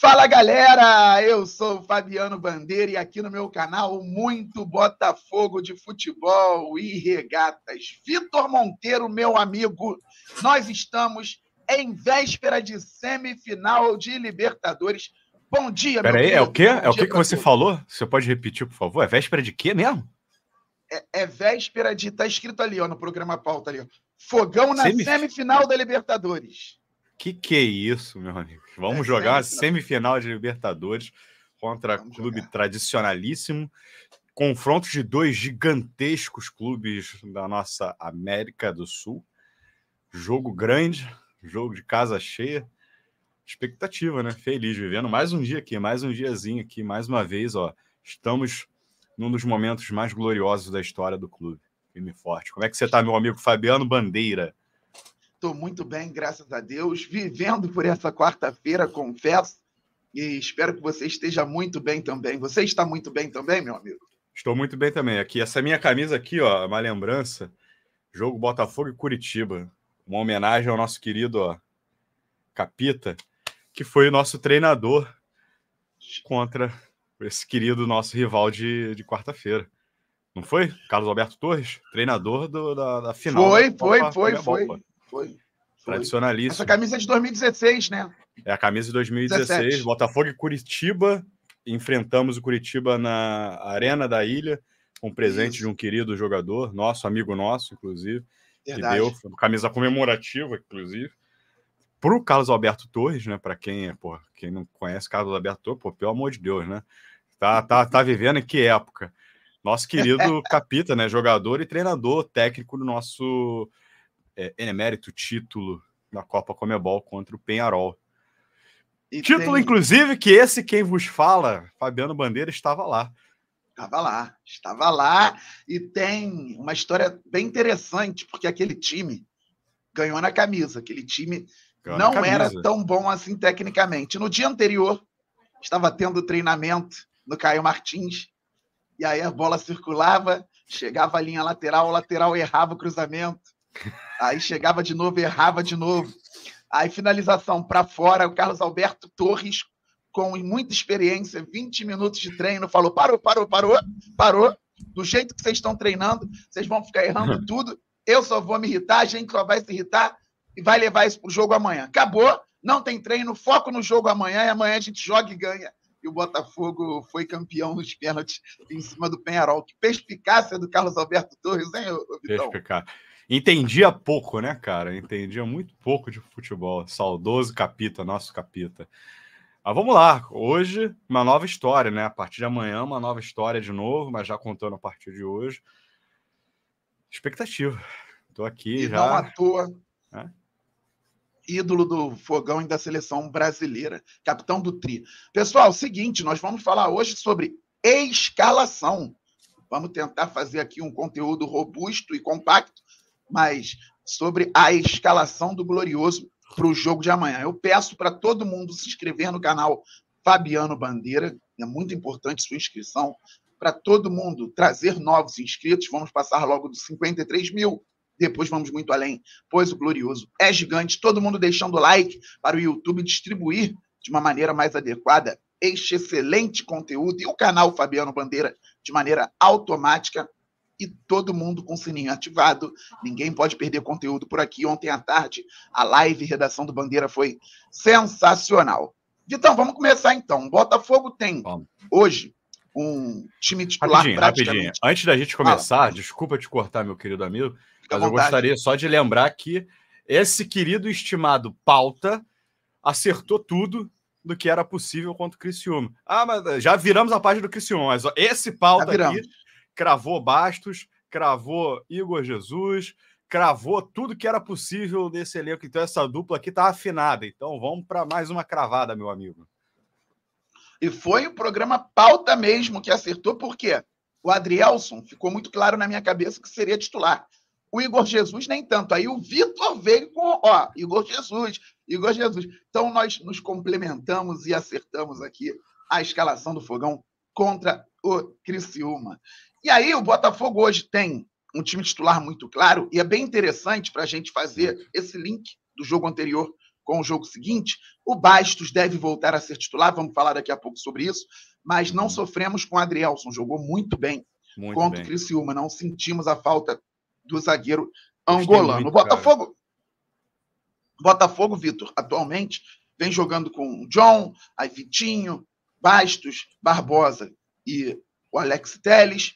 Fala, galera! Eu sou o Fabiano Bandeira e aqui no meu canal muito Botafogo de futebol e regatas. Vitor Monteiro, meu amigo, nós estamos em véspera de semifinal de Libertadores. Bom dia, meu Peraí, querido. é o quê? Bom É o dia que pra você todos. falou? Você pode repetir, por favor? É véspera de quê mesmo? É véspera de... Tá escrito ali, ó, no programa pauta ali, ó. Fogão na Semif... semifinal da Libertadores. Que é isso, meu amigo? É Vamos jogar uma semifinal. semifinal de Libertadores contra Vamos clube jogar. tradicionalíssimo. Confrontos de dois gigantescos clubes da nossa América do Sul. Jogo grande, jogo de casa cheia. Expectativa, né? Feliz, vivendo mais um dia aqui, mais um diazinho aqui, mais uma vez, ó. Estamos num dos momentos mais gloriosos da história do clube. Firme e forte. Como é que você tá, meu amigo Fabiano Bandeira? Estou muito bem, graças a Deus, vivendo por essa quarta-feira, confesso, e espero que você esteja muito bem também. Você está muito bem também, meu amigo? Estou muito bem também. Aqui, essa minha camisa aqui, ó, uma lembrança, jogo Botafogo e Curitiba, uma homenagem ao nosso querido, ó, Capita, que foi o nosso treinador contra esse querido nosso rival de quarta-feira. Não foi? Carlos Alberto Torres, treinador da final da Copa Comebol, pô. Foi. Essa Tradicionalíssimo. camisa é de 2016, né? É a camisa de 2016, 17. Botafogo e Curitiba. Enfrentamos o Curitiba na Arena da Ilha, com presente de Isso, um querido jogador, nosso, amigo nosso, inclusive, que deu, verdade. camisa comemorativa, inclusive, para o Carlos Alberto Torres, né? Para quem não conhece Carlos Alberto Torres, pô, pelo amor de Deus, né? Tá vivendo em que época? Nosso querido Capita, né? Jogador e treinador técnico do nosso emérito título na Copa Comebol contra o Peñarol. E Título, inclusive, que esse quem vos fala, Fabiano Bandeira, estava lá. Estava lá, e tem uma história bem interessante, porque aquele time ganhou na camisa, aquele time Ganhou na não era camisa. tão bom assim tecnicamente. No dia anterior, estava tendo treinamento no Caio Martins, e aí a bola circulava, chegava a linha lateral, o lateral errava o cruzamento, aí chegava de novo, errava de novo. Aí finalização para fora, o Carlos Alberto Torres, com muita experiência, 20 minutos de treino, falou: parou. Do jeito que vocês estão treinando, vocês vão ficar errando tudo. Eu só vou me irritar, a gente só vai se irritar e vai levar isso pro jogo amanhã. Acabou, não tem treino, foco no jogo amanhã, e amanhã a gente joga e ganha. E o Botafogo foi campeão nos pênaltis em cima do Peñarol. Que perspicácia do Carlos Alberto Torres, hein, Vitão? Entendia pouco, né, cara? Entendia muito pouco de futebol. Saudoso Capita, nosso Capita. Mas vamos lá, hoje uma nova história, né? A partir de amanhã, uma nova história de novo, mas já contando a partir de hoje. Expectativa. Tô aqui e já. Não à toa. Ídolo do Fogão e da seleção brasileira, capitão do Tri. Pessoal, seguinte, nós vamos falar hoje sobre escalação. Vamos tentar fazer aqui um conteúdo robusto e compacto, mas sobre a escalação do Glorioso para o jogo de amanhã. Eu peço para todo mundo se inscrever no canal Fabiano Bandeira, é muito importante sua inscrição, para todo mundo trazer novos inscritos. Vamos passar logo dos 53 mil, depois vamos muito além, pois o Glorioso é gigante. Todo mundo deixando like para o YouTube distribuir de uma maneira mais adequada este excelente conteúdo e o canal Fabiano Bandeira de maneira automática, e todo mundo com o sininho ativado. Ninguém pode perder conteúdo por aqui. Ontem à tarde, a live Redação do Bandeira foi sensacional. Vitão, vamos começar então. O Botafogo tem hoje um time titular Rapidinho. Antes da gente começar, desculpa te cortar, meu querido amigo, mas eu gostaria só de lembrar que esse querido estimado Pauta acertou tudo do que era possível contra o Criciúma. Mas já viramos a página do Criciúma, mas esse Pauta aqui cravou Bastos, cravou Igor Jesus, cravou tudo que era possível desse elenco. Então essa dupla aqui tá afinada. Então vamos para mais uma cravada, meu amigo. E foi o programa Pauta mesmo que acertou, porque o Adrielson ficou muito claro na minha cabeça que seria titular. O Igor Jesus nem tanto. Aí o Vitor veio com, Igor Jesus. Então nós nos complementamos e acertamos aqui a escalação do Fogão contra o Criciúma. E aí o Botafogo hoje tem um time titular muito claro, e é bem interessante para a gente fazer esse link do jogo anterior com o jogo seguinte. O Bastos deve voltar a ser titular, vamos falar daqui a pouco sobre isso, mas não sofremos com o Adrielson, jogou muito bem contra o Criciúma, não sentimos a falta do zagueiro angolano. Botafogo, Vitor, atualmente vem jogando com o John, aí Vitinho, Bastos, Barbosa e o Alex Telles,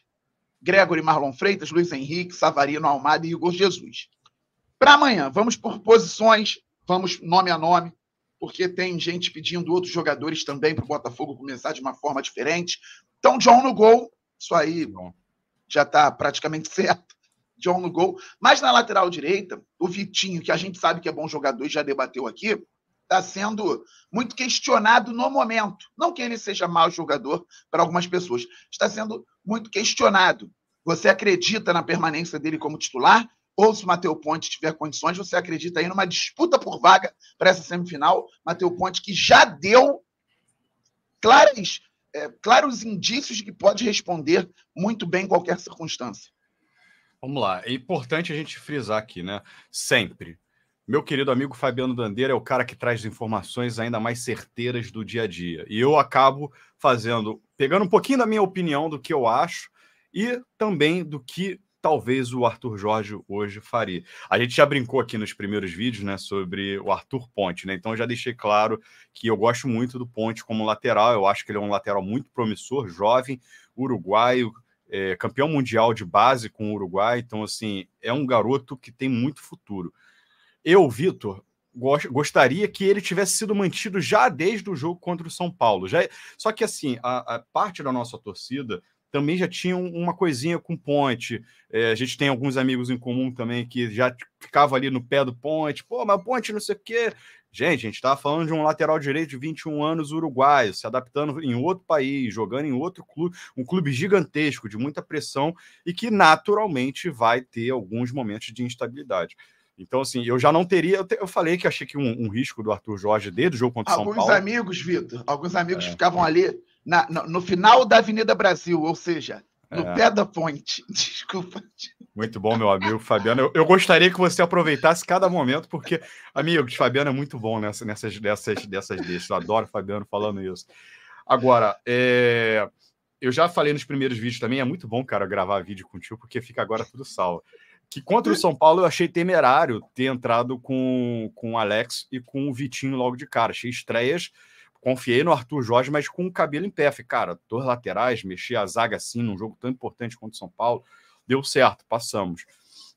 Gregory, Marlon Freitas, Luiz Henrique, Savarino, Almada e Igor Jesus. Para amanhã, vamos por posições, vamos nome a nome, porque tem gente pedindo outros jogadores também para o Botafogo começar de uma forma diferente. Então, John no gol, isso aí já está praticamente certo. John no gol. Mas na lateral direita, o Vitinho, que a gente sabe que é bom jogador e já debateu aqui, está sendo muito questionado no momento. Não que ele seja mau jogador para algumas pessoas, está sendo muito questionado. Você acredita na permanência dele como titular? Ou se o Matheus Ponte tiver condições, você acredita aí numa disputa por vaga para essa semifinal? Matheus Ponte que já deu claros indícios de que pode responder muito bem em qualquer circunstância. Vamos lá, é importante a gente frisar aqui, né? Sempre. Meu querido amigo Fabiano Bandeira é o cara que traz informações ainda mais certeiras do dia a dia. E eu acabo pegando um pouquinho da minha opinião do que eu acho e também do que talvez o Arthur Jorge hoje faria. A gente já brincou aqui nos primeiros vídeos, né, sobre o Arthur Ponte, né? Então eu já deixei claro que eu gosto muito do Ponte como lateral. Eu acho que ele é um lateral muito promissor, jovem, uruguaio, campeão mundial de base com o Uruguai. Então, assim, é um garoto que tem muito futuro. Eu, Vitor, gostaria que ele tivesse sido mantido já desde o jogo contra o São Paulo. Só que, assim, a parte da nossa torcida também já tinha uma coisinha com Ponte. A gente tem alguns amigos em comum também que já ficavam ali no pé do Ponte. Pô, mas Ponte não sei o quê. Gente, a gente estava falando de um lateral direito de 21 anos uruguaio, se adaptando em outro país, jogando em outro clube, um clube gigantesco, de muita pressão, e que naturalmente vai ter alguns momentos de instabilidade. Então, assim, eu já não teria... Eu falei que achei que um risco do Arthur Jorge desde o jogo contra o São Paulo... Alguns amigos, Vitor, ficavam ali no final da Avenida Brasil, ou seja, no pé da ponte. Desculpa. Muito bom, meu amigo Fabiano. Eu gostaria que você aproveitasse cada momento, porque, amigos, Fabiano é muito bom dessas deixas. Eu adoro o Fabiano falando isso. Agora, eu já falei nos primeiros vídeos também, é muito bom, cara, gravar vídeo contigo, porque fica agora tudo salvo. Que contra o São Paulo eu achei temerário ter entrado com o Alex e com o Vitinho logo de cara. Achei estreias, confiei no Arthur Jorge, mas com o cabelo em pé. Falei, cara, 2 laterais, mexer a zaga assim num jogo tão importante contra o São Paulo, deu certo, passamos.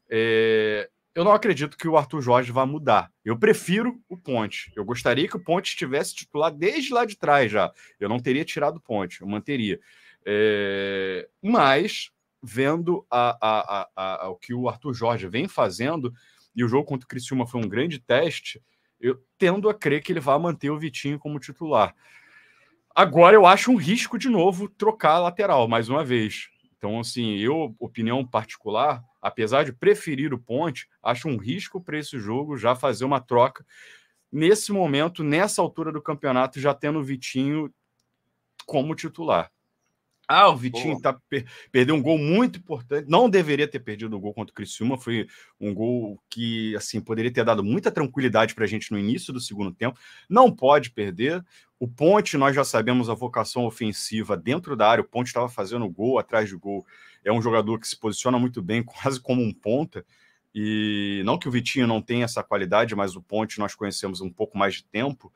Eu não acredito que o Arthur Jorge vá mudar. Eu prefiro o Ponte. Eu gostaria que o Ponte estivesse titular desde lá de trás já. Eu não teria tirado o Ponte, eu manteria. Mas... vendo o que o Arthur Jorge vem fazendo, e o jogo contra o Criciúma foi um grande teste, eu tendo a crer que ele vai manter o Vitinho como titular. Agora eu acho um risco de novo trocar a lateral, mais uma vez. Então, assim, opinião particular, apesar de preferir o Ponte, acho um risco para esse jogo já fazer uma troca. Nesse momento, nessa altura do campeonato, já tendo o Vitinho como titular. O Vitinho perdeu um gol muito importante. Não deveria ter perdido o gol contra o Criciúma. Foi um gol que, assim, poderia ter dado muita tranquilidade para a gente no início do segundo tempo. Não pode perder. O Ponte, nós já sabemos a vocação ofensiva dentro da área. O Ponte estava fazendo gol atrás de gol. É um jogador que se posiciona muito bem, quase como um ponta. E não que o Vitinho não tenha essa qualidade, mas o Ponte nós conhecemos um pouco mais de tempo.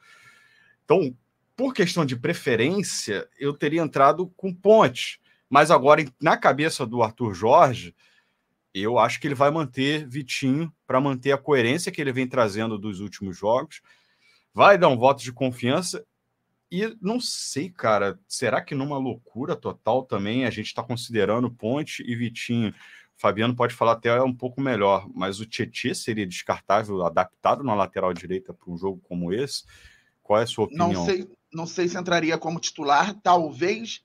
Então, por questão de preferência, eu teria entrado com Ponte. Mas agora, na cabeça do Arthur Jorge, eu acho que ele vai manter Vitinho para manter a coerência que ele vem trazendo dos últimos jogos. Vai dar um voto de confiança. E não sei, cara, será que numa loucura total também a gente está considerando Ponte e Vitinho? Fabiano pode falar até um pouco melhor, mas o Tietê seria descartável, adaptado na lateral direita para um jogo como esse? Qual é a sua opinião? Não sei se entraria como titular, talvez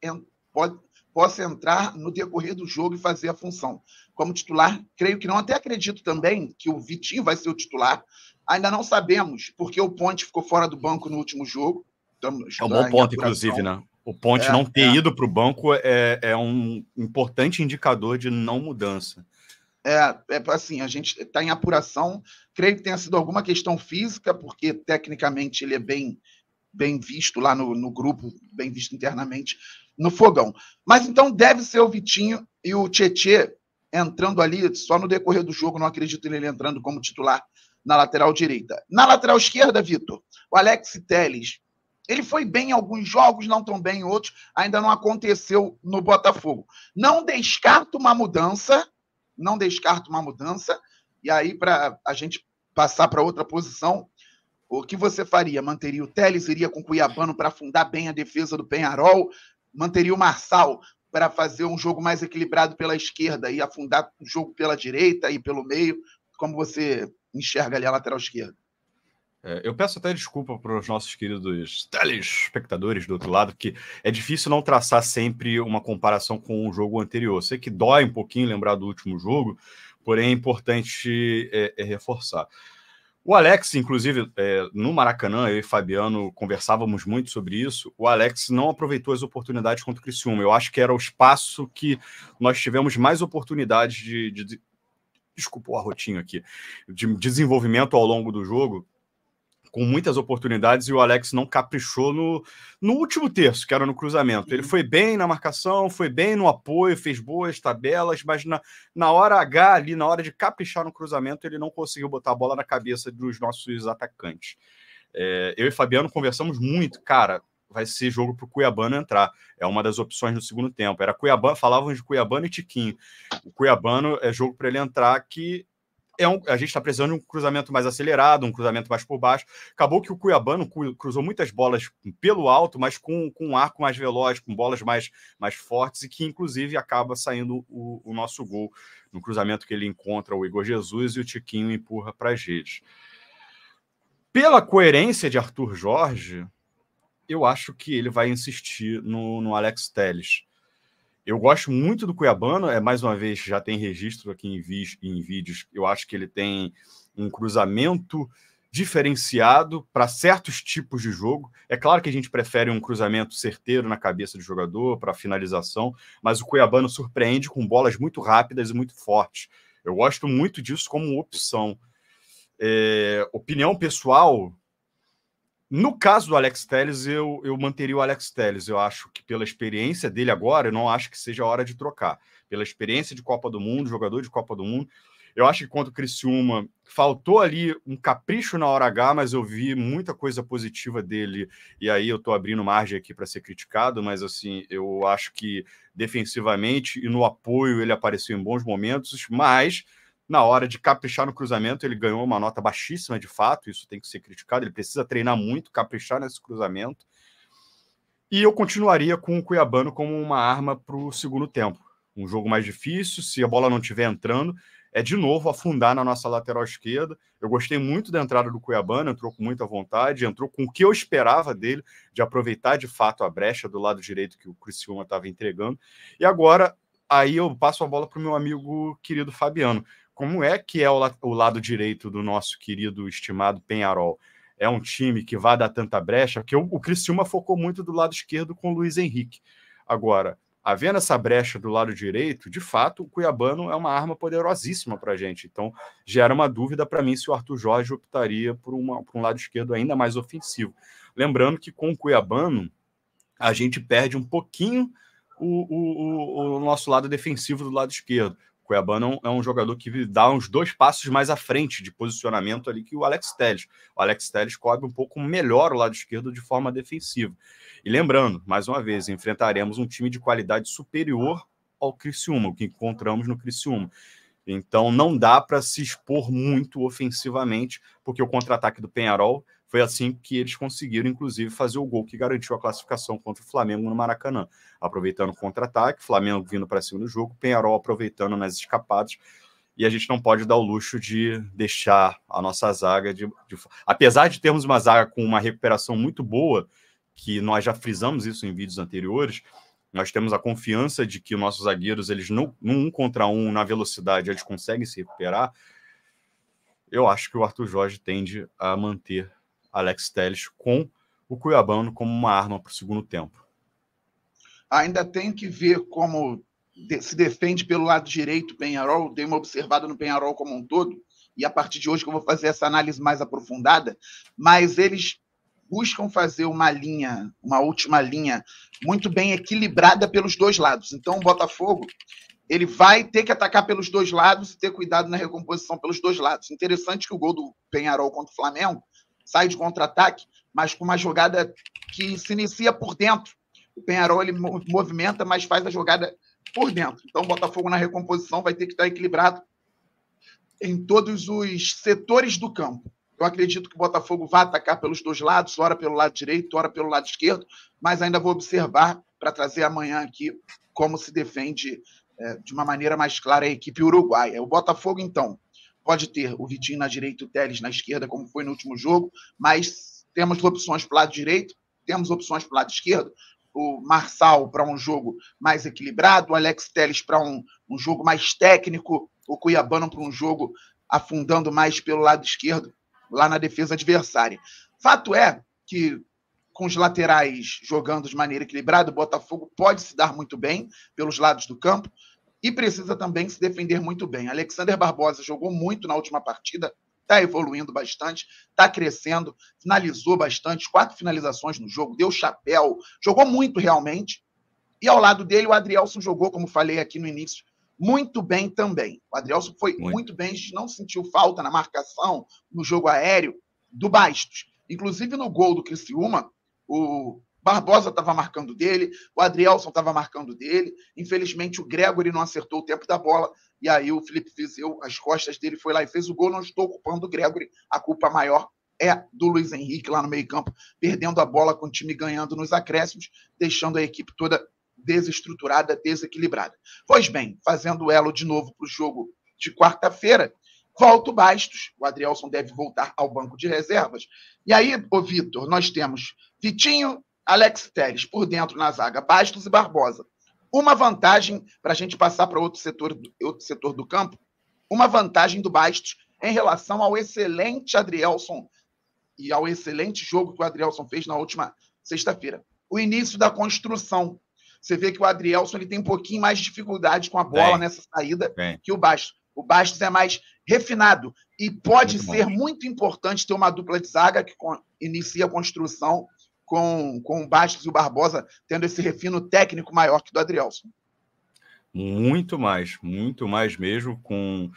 possa entrar no decorrer do jogo e fazer a função. Como titular, creio que não. Até acredito também que o Vitinho vai ser o titular. Ainda não sabemos, porque o Ponte ficou fora do banco no último jogo. É um bom ponto, inclusive, né? O Ponte não ter ido para o banco é um importante indicador de não mudança. Assim, a gente está em apuração, creio que tenha sido alguma questão física, porque tecnicamente ele é bem visto lá no grupo, bem visto internamente no Fogão. Mas então deve ser o Vitinho e o Tietê entrando ali só no decorrer do jogo, não acredito nele entrando como titular na lateral direita. Na lateral esquerda, Vitor, o Alex Telles, ele foi bem em alguns jogos, não tão bem em outros, ainda não aconteceu no Botafogo. Não descarto uma mudança, e aí para a gente passar para outra posição, o que você faria? Manteria o Telles, iria com o Cuiabano para afundar bem a defesa do Peñarol, manteria o Marçal para fazer um jogo mais equilibrado pela esquerda e afundar o jogo pela direita e pelo meio, como você enxerga ali a lateral esquerda? Eu peço até desculpa para os nossos queridos telespectadores do outro lado, que é difícil não traçar sempre uma comparação com o jogo anterior. Sei que dói um pouquinho lembrar do último jogo, porém é importante reforçar. O Alex, inclusive, no Maracanã, eu e Fabiano conversávamos muito sobre isso. O Alex não aproveitou as oportunidades contra o Criciúma. Eu acho que era o espaço que nós tivemos mais oportunidades desculpa o arrotinho aqui, de desenvolvimento ao longo do jogo, com muitas oportunidades, e o Alex não caprichou no último terço, que era no cruzamento. Ele foi bem na marcação, foi bem no apoio, fez boas tabelas, mas na hora H, ali, na hora de caprichar no cruzamento, ele não conseguiu botar a bola na cabeça dos nossos atacantes. Eu e Fabiano conversamos muito, cara, vai ser jogo para o Cuiabano entrar. É uma das opções no segundo tempo. Era Cuiabano, falavam de Cuiabano e Tiquinho. O Cuiabano é jogo para ele entrar, que a gente está precisando de um cruzamento mais acelerado, um cruzamento mais por baixo. Acabou que o Cuiabano cruzou muitas bolas pelo alto, mas com um arco mais veloz, com bolas mais fortes, e que, inclusive, acaba saindo o nosso gol no cruzamento que ele encontra o Igor Jesus e o Tiquinho empurra para as redes. Pela coerência de Arthur Jorge, eu acho que ele vai insistir no Alex Telles. Eu gosto muito do Cuiabano, mais uma vez, já tem registro aqui em vídeos, eu acho que ele tem um cruzamento diferenciado para certos tipos de jogo. É claro que a gente prefere um cruzamento certeiro na cabeça do jogador para finalização, mas o Cuiabano surpreende com bolas muito rápidas e muito fortes. Eu gosto muito disso como opção. Opinião pessoal, no caso do Alex Telles, eu manteria o Alex Telles. Eu acho que pela experiência dele agora, eu não acho que seja a hora de trocar. Pela experiência de Copa do Mundo, jogador de Copa do Mundo, eu acho que contra o Criciúma faltou ali um capricho na hora H, mas eu vi muita coisa positiva dele, e aí eu estou abrindo margem aqui para ser criticado, mas assim, eu acho que defensivamente e no apoio ele apareceu em bons momentos, mas na hora de caprichar no cruzamento, ele ganhou uma nota baixíssima, de fato, isso tem que ser criticado, ele precisa treinar muito, caprichar nesse cruzamento. E eu continuaria com o Cuiabano como uma arma para o segundo tempo. Um jogo mais difícil, se a bola não estiver entrando, é de novo afundar na nossa lateral esquerda. Eu gostei muito da entrada do Cuiabano, entrou com muita vontade, entrou com o que eu esperava dele, de aproveitar de fato a brecha do lado direito que o Criciúma estava entregando. E agora, aí eu passo a bola para o meu amigo querido Fabiano. Como é que é o lado direito do nosso querido, estimado Peñarol? É um time que vai dar tanta brecha? Porque o Criciúma focou muito do lado esquerdo com o Luiz Henrique. Agora, havendo essa brecha do lado direito, de fato, o Cuiabano é uma arma poderosíssima para a gente. Então, gera uma dúvida para mim se o Arthur Jorge optaria por um lado esquerdo ainda mais ofensivo. Lembrando que com o Cuiabano, a gente perde um pouquinho o nosso lado defensivo do lado esquerdo. O Cuiabano é um jogador que dá uns 2 passos mais à frente de posicionamento ali que o Alex Telles. O Alex Telles cobre um pouco melhor o lado esquerdo de forma defensiva. E lembrando, mais uma vez, enfrentaremos um time de qualidade superior ao Criciúma, o que encontramos no Criciúma. Então não dá para se expor muito ofensivamente, porque o contra-ataque do Peñarol foi assim que eles conseguiram, inclusive, fazer o gol que garantiu a classificação contra o Flamengo no Maracanã. Aproveitando o contra-ataque, Flamengo vindo para cima do jogo, Peñarol aproveitando nas escapadas, e a gente não pode dar o luxo de deixar a nossa zaga... Apesar de termos uma zaga com uma recuperação muito boa, que nós já frisamos isso em vídeos anteriores, nós temos a confiança de que os nossos zagueiros, eles no 1 contra 1, na velocidade, eles conseguem se recuperar. Eu acho que o Arthur Jorge tende a manter Alex Telles com o Cuiabano como uma arma para o segundo tempo. Ainda tem que ver como se defende pelo lado direito, o Peñarol. Dei uma observada no Peñarol como um todo, e a partir de hoje que eu vou fazer essa análise mais aprofundada, mas eles buscam fazer uma última linha muito bem equilibrada pelos dois lados. Então o Botafogo ele vai ter que atacar pelos dois lados e ter cuidado na recomposição pelos dois lados. Interessante que o gol do Peñarol contra o Flamengo sai de contra-ataque, mas com uma jogada que se inicia por dentro. O Peñarol ele movimenta, mas faz a jogada por dentro. Então o Botafogo na recomposição vai ter que estar equilibrado em todos os setores do campo. Eu acredito que o Botafogo vai atacar pelos dois lados, ora pelo lado direito, ora pelo lado esquerdo, mas ainda vou observar para trazer amanhã aqui como se defende de uma maneira mais clara a equipe uruguaia. O Botafogo, então, pode ter o Vitinho na direita e o Telles na esquerda, como foi no último jogo, mas temos opções para o lado direito, temos opções para o lado esquerdo, o Marçal para um jogo mais equilibrado, o Alex Telles para um jogo mais técnico, o Cuiabano para um jogo afundando mais pelo lado esquerdo, lá na defesa adversária. Fato é que, com os laterais jogando de maneira equilibrada, o Botafogo pode se dar muito bem pelos lados do campo e precisa também se defender muito bem. Alexander Barbosa jogou muito na última partida, está evoluindo bastante, está crescendo, finalizou bastante, 4 finalizações no jogo, deu chapéu, jogou muito realmente. E ao lado dele, o Adrielson jogou, como falei aqui no início, muito bem também. O Adrielson foi muito bem, a gente não sentiu falta na marcação, no jogo aéreo do Bastos. Inclusive no gol do Criciúma, o Barbosa estava marcando dele, o Adrielson estava marcando dele. Infelizmente, o Gregory não acertou o tempo da bola, e aí o Felipe Viseu, as costas dele, foi lá e fez o gol. Não estou culpando o Gregory, a culpa maior é do Luiz Henrique lá no meio-campo, perdendo a bola com o time ganhando nos acréscimos, deixando a equipe toda desestruturada, desequilibrada. Pois bem, fazendo o elo de novo para o jogo de quarta-feira, volta o Bastos, o Adrielson deve voltar ao banco de reservas, e aí, ô Vitor, nós temos Vitinho, Alex Telles por dentro na zaga, Bastos e Barbosa. Uma vantagem, para a gente passar para outro setor do campo, uma vantagem do Bastos em relação ao excelente Adrielson e ao excelente jogo que o Adrielson fez na última sexta-feira. O início da construção. Você vê que o Adrielson ele tem um pouquinho mais de dificuldade com a bola nessa saída que o Bastos. O Bastos é mais refinado e pode ser muito importante ter uma dupla de zaga que inicia a construção com o Bastos e o Barbosa tendo esse refino técnico maior que do Adrielson. Muito mais mesmo. Com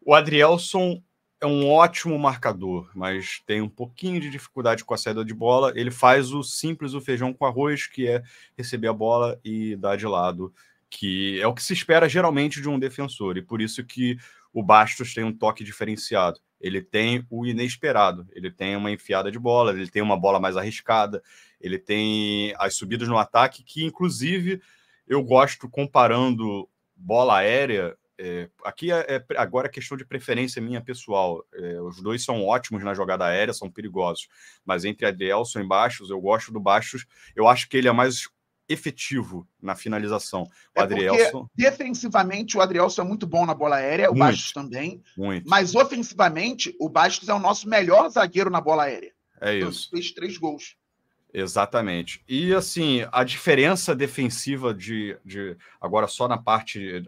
o Adrielson é um ótimo marcador, mas tem um pouquinho de dificuldade com a saída de bola. Ele faz o simples, o feijão com arroz, que é receber a bola e dar de lado, que é o que se espera geralmente de um defensor, e por isso que o Bastos tem um toque diferenciado. Ele tem o inesperado, ele tem uma enfiada de bola, ele tem uma bola mais arriscada, ele tem as subidas no ataque, que inclusive eu gosto comparando bola aérea. Aqui agora é questão de preferência minha pessoal. Os dois são ótimos na jogada aérea, são perigosos, mas entre Adrielson e Bastos, eu gosto do Bastos. Eu acho que ele é mais efetivo na finalização. O Adrielson... defensivamente, o Adrielson é muito bom na bola aérea, o Bastos também. Mas ofensivamente, o Bastos é o nosso melhor zagueiro na bola aérea. É isso. Então, fez 3 gols. Exatamente. E, assim, a diferença defensiva agora só na parte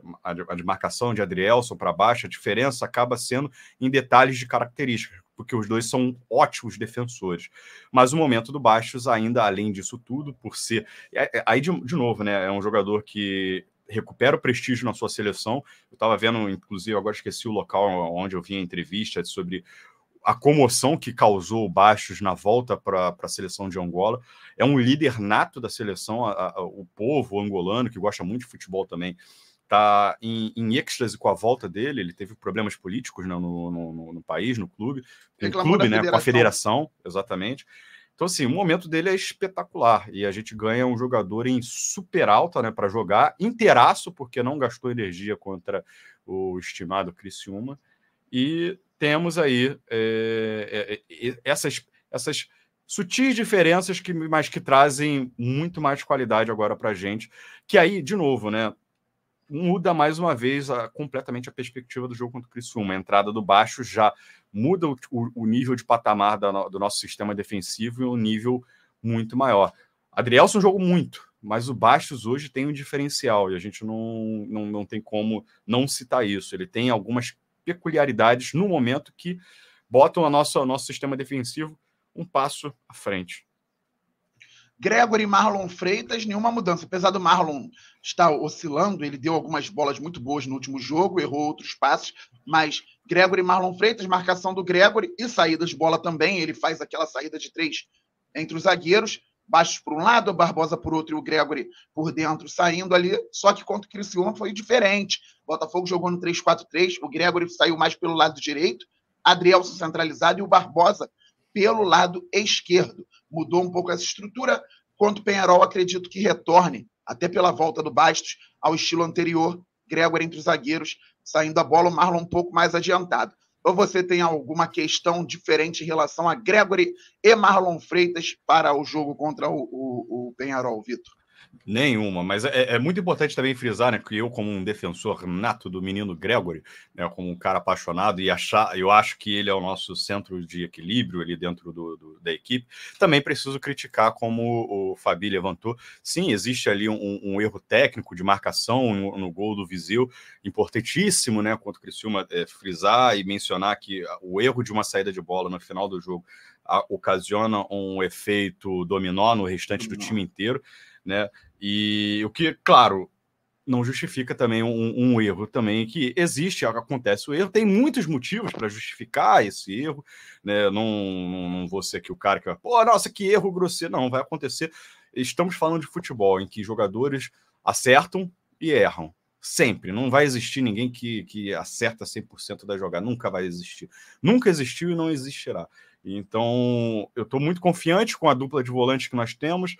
de marcação de Adrielson para baixo, a diferença acaba sendo em detalhes de características, porque os dois são ótimos defensores. Mas o momento do Bastos, ainda além disso tudo, por ser... Aí, de novo, né, é um jogador que recupera o prestígio na sua seleção. Eu estava vendo, inclusive, agora esqueci o local onde eu vi a entrevista sobre a comoção que causou o Bastos na volta para a seleção de Angola. É um líder nato da seleção, o povo angolano, que gosta muito de futebol também, está em êxtase com a volta dele. Ele teve problemas políticos, né, no país, no clube, né, com a federação, exatamente. Então, assim, o momento dele é espetacular, e a gente ganha um jogador em super alta, né, para jogar, inteiraço, porque não gastou energia contra o estimado Criciúma, e temos aí essas sutis diferenças mas que trazem muito mais qualidade agora para a gente, que aí, de novo, né, muda mais uma vez completamente a perspectiva do jogo contra o Criciúma. A entrada do Bastos já muda o nível de patamar do nosso sistema defensivo e um nível muito maior. Adrielson jogou muito, mas o Bastos hoje tem um diferencial e a gente não tem como não citar isso. Ele tem algumas peculiaridades no momento que botam o nosso sistema defensivo um passo à frente. Gregory e Marlon Freitas, nenhuma mudança. Apesar do Marlon estar oscilando, ele deu algumas bolas muito boas no último jogo, errou outros passes, mas Gregory e Marlon Freitas, marcação do Gregory e saídas de bola também. Ele faz aquela saída de 3 entre os zagueiros, Bastos por um lado, Barbosa por outro e o Gregory por dentro saindo ali. Só que contra o Criciúma foi diferente. O Botafogo jogou no 3-4-3, o Gregory saiu mais pelo lado direito, Adrielson centralizado e o Barbosa pelo lado esquerdo. Mudou um pouco essa estrutura. Quanto o Peñarol, acredito que retorne, até pela volta do Bastos, ao estilo anterior, Gregory entre os zagueiros, saindo a bola, o Marlon um pouco mais adiantado. Ou você tem alguma questão diferente em relação a Gregory e Marlon Freitas para o jogo contra o Peñarol, Vitor? Nenhuma, mas é muito importante também frisar, né, que eu, como um defensor nato do menino Gregory, né, como um cara apaixonado, eu acho que ele é o nosso centro de equilíbrio ali dentro da equipe, também preciso criticar, como o Fabi levantou. Sim, existe ali um erro técnico de marcação no gol do Viseu, importantíssimo, né, contra o Criciúma, frisar e mencionar que o erro de uma saída de bola no final do jogo ocasiona um efeito dominó no restante do time inteiro, né? E o que, claro, não justifica também um erro também que existe, acontece o erro, tem muitos motivos para justificar esse erro, né? Não vou ser aqui o cara que vai, pô, nossa, que erro grosseiro, não vai acontecer. Estamos falando de futebol em que jogadores acertam e erram. Sempre, não vai existir ninguém que acerta 100% da jogada, nunca vai existir. Nunca existiu e não existirá. Então, eu estou muito confiante com a dupla de volantes que nós temos.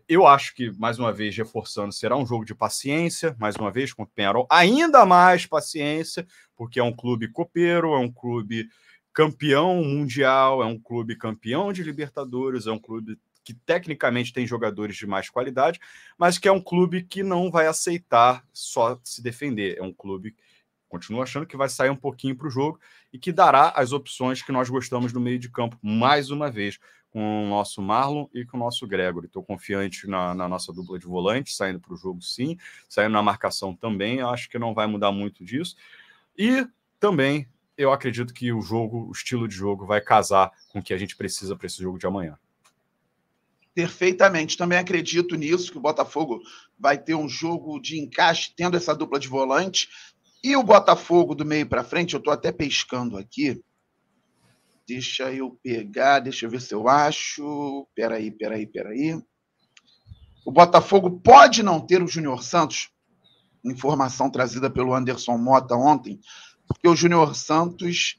Eu acho que, mais uma vez, reforçando, será um jogo de paciência, mais uma vez, contra o Peñarol. Ainda mais paciência, porque é um clube copeiro, é um clube campeão mundial, é um clube campeão de Libertadores, é um clube que tecnicamente tem jogadores de mais qualidade, mas que é um clube que não vai aceitar só se defender. É um clube que continua achando que vai sair um pouquinho para o jogo e que dará as opções que nós gostamos no meio de campo, mais uma vez, com o nosso Marlon e com o nosso Gregory. Estou confiante na nossa dupla de volante, saindo para o jogo sim, saindo na marcação também, acho que não vai mudar muito disso. E também eu acredito que o estilo de jogo vai casar com o que a gente precisa para esse jogo de amanhã. Perfeitamente, também acredito nisso, que o Botafogo vai ter um jogo de encaixe, tendo essa dupla de volante, e o Botafogo do meio para frente, eu estou até pescando aqui, deixa eu pegar, deixa eu ver se eu acho, peraí. O Botafogo pode não ter o Júnior Santos, informação trazida pelo Anderson Mota ontem, porque o Júnior Santos